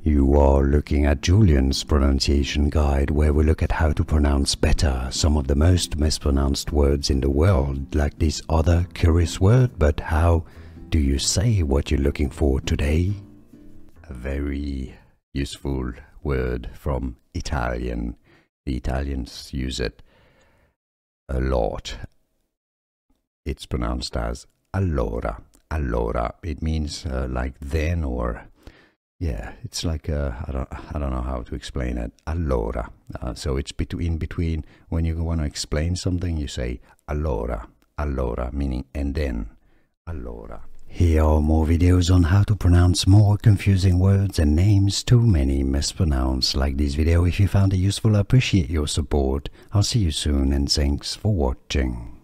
You are looking at Julian's pronunciation guide, where we look at how to pronounce better some of the most mispronounced words in the world, like this other curious word. But how do you say what you're looking for today? A very useful word from Italian. The Italians use it a lot. It's pronounced as allora. Allora. It means like then, or yeah, it's like I don't know how to explain it. Allora. So it's between when you want to explain something, you say allora. Allora, meaning and then. Allora. Here are more videos on how to pronounce more confusing words and names too many mispronounced. Like this video if you found it useful. I appreciate your support. I'll see you soon and thanks for watching.